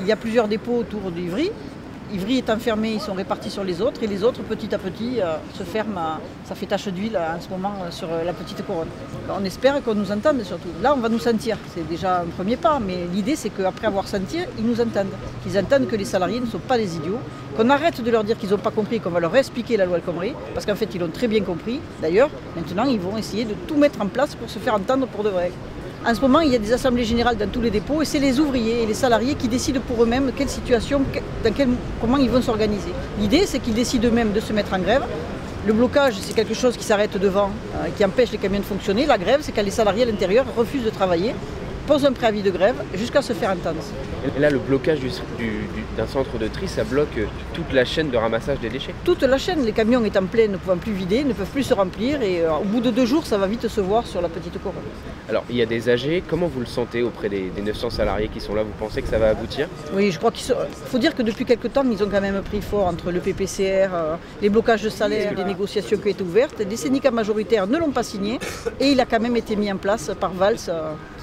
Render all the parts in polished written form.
Il y a plusieurs dépôts autour d'Ivry. Ivry étant fermé, ils sont répartis sur les autres et les autres, petit à petit, se ferment. Ça fait tache d'huile en ce moment sur la petite couronne. On espère qu'on nous entende surtout. Là, on va nous sentir. C'est déjà un premier pas, mais l'idée, c'est qu'après avoir senti, ils nous entendent. Qu'ils entendent que les salariés ne sont pas des idiots, qu'on arrête de leur dire qu'ils n'ont pas compris, qu'on va leur expliquer la loi El Khomri, parce qu'en fait, ils l'ont très bien compris. D'ailleurs, maintenant, ils vont essayer de tout mettre en place pour se faire entendre pour de vrai. En ce moment, il y a des assemblées générales dans tous les dépôts et c'est les ouvriers et les salariés qui décident pour eux-mêmes quelle situation, comment ils vont s'organiser. L'idée, c'est qu'ils décident eux-mêmes de se mettre en grève. Le blocage, c'est quelque chose qui s'arrête devant, qui empêche les camions de fonctionner. La grève, c'est quand les salariés à l'intérieur refusent de travailler, posent un préavis de grève jusqu'à se faire entendre. Et là, le blocage d'un centre de tri, ça bloque toute la chaîne de ramassage des déchets. Toute la chaîne, les camions étant pleins, ne pouvant plus vider, ne peuvent plus se remplir et au bout de 2 jours, ça va vite se voir sur la petite couronne. Alors, il y a des AG, comment vous le sentez auprès des 900 salariés qui sont là? Vous pensez que ça va aboutir? Oui, je crois qu'il faut dire que depuis quelque temps, ils ont quand même pris fort entre le PPCR, les blocages de salaire, les négociations qui ont été ouvertes. Les syndicats majoritaires ne l'ont pas signé et il a quand même été mis en place par Valls,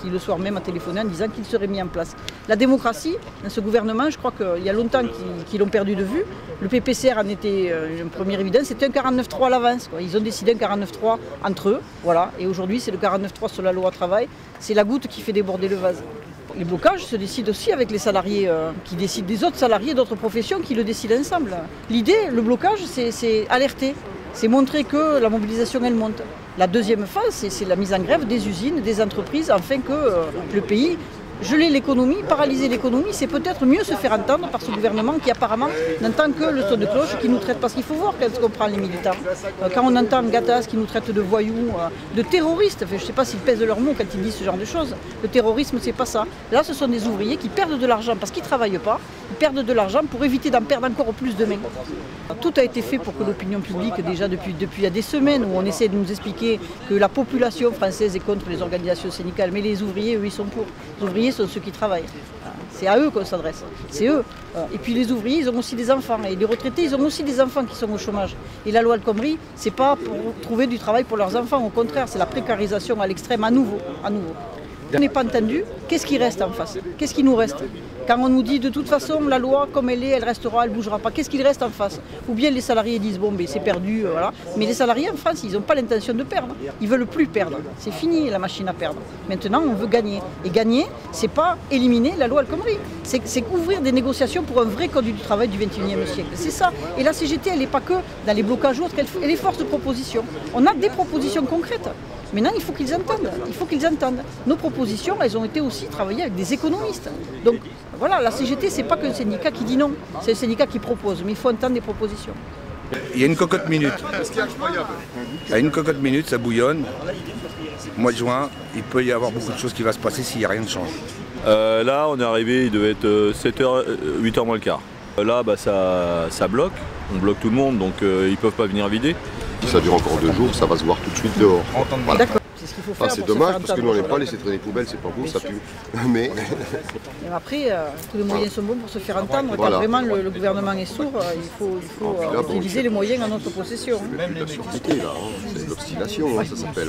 qui le soir même a téléphoné en disant qu'il serait mis en place. La démocratie, dans ce gouvernement, je crois qu'il y a longtemps qu'ils l'ont perdu de vue. Le PPCR en était une première évidence, c'était un 49-3 à l'avance. Ils ont décidé un 49-3 entre eux, voilà. Et aujourd'hui, c'est le 49-3 sur la loi travail. C'est la goutte qui fait déborder le vase. Les blocages se décident aussi avec les salariés qui décident, des autres salariés d'autres professions qui le décident ensemble. L'idée, le blocage, c'est alerter, c'est montrer que la mobilisation, elle monte. La deuxième phase, c'est la mise en grève des usines, des entreprises, afin que le pays geler l'économie, paralyser l'économie, c'est peut-être mieux se faire entendre par ce gouvernement qui apparemment n'entend que le son de cloche qui nous traite. Parce qu'il faut voir quand on prend les militants. Quand on entend Gattaz qui nous traite de voyous, de terroristes, je ne sais pas s'ils pèsent leurs mots quand ils disent ce genre de choses. Le terrorisme, c'est pas ça. Là, ce sont des ouvriers qui perdent de l'argent parce qu'ils ne travaillent pas. Ils perdent de l'argent pour éviter d'en perdre encore plus demain. Tout a été fait pour que l'opinion publique, déjà depuis il y a des semaines, où on essaie de nous expliquer que la population française est contre les organisations syndicales, mais les ouvriers, eux, ils sont pour. Les ouvriers sont ceux qui travaillent. C'est à eux qu'on s'adresse. C'est eux. Et puis les ouvriers, ils ont aussi des enfants. Et les retraités, ils ont aussi des enfants qui sont au chômage. Et la loi El Khomri, c'est pas pour trouver du travail pour leurs enfants. Au contraire, c'est la précarisation à l'extrême à nouveau. On n'est pas entendu, qu'est-ce qui reste en face? Qu'est-ce qui nous reste? Quand on nous dit de toute façon la loi comme elle est, elle restera, elle ne bougera pas, qu'est-ce qu'il reste en face? Ou bien les salariés disent bon ben c'est perdu, voilà. Mais les salariés en France, ils n'ont pas l'intention de perdre, ils ne veulent plus perdre. C'est fini la machine à perdre. Maintenant on veut gagner. Et gagner, c'est pas éliminer la loi El Khomri, c'est ouvrir des négociations pour un vrai code du travail du XXIe siècle. C'est ça. Et la CGT, elle n'est pas que dans les blocages ou autres, elle est force de proposition. On a des propositions concrètes. Maintenant, il faut qu'ils entendent. Nos propositions, elles ont été aussi travaillées avec des économistes. Donc voilà, la CGT, c'est pas qu'un syndicat qui dit non, c'est un syndicat qui propose, mais il faut entendre des propositions. Il y a une cocotte minute. Il y a une cocotte minute, ça bouillonne. Au mois de juin, il peut y avoir beaucoup de choses qui vont se passer s'il n'y a rien de changé. Là, on est arrivé, il devait être 7h, 8h moins le quart. Là, bah, ça bloque, on bloque tout le monde, donc ils ne peuvent pas venir vider. Si ça dure encore 2 jours, ça va se voir tout de suite dehors. Voilà. D'accord, c'est ce qu'il faut faire. Enfin, c'est dommage parce que nous on n'aime pas laisser traîner les poubelles, c'est pas beau, ça pue. Mais et après, tous les moyens sont bons pour se faire entendre. Voilà. Quand vraiment le gouvernement est sourd, il faut utiliser les moyens à notre possession. c'est de la surdité là, c'est de l'obstination, ça s'appelle.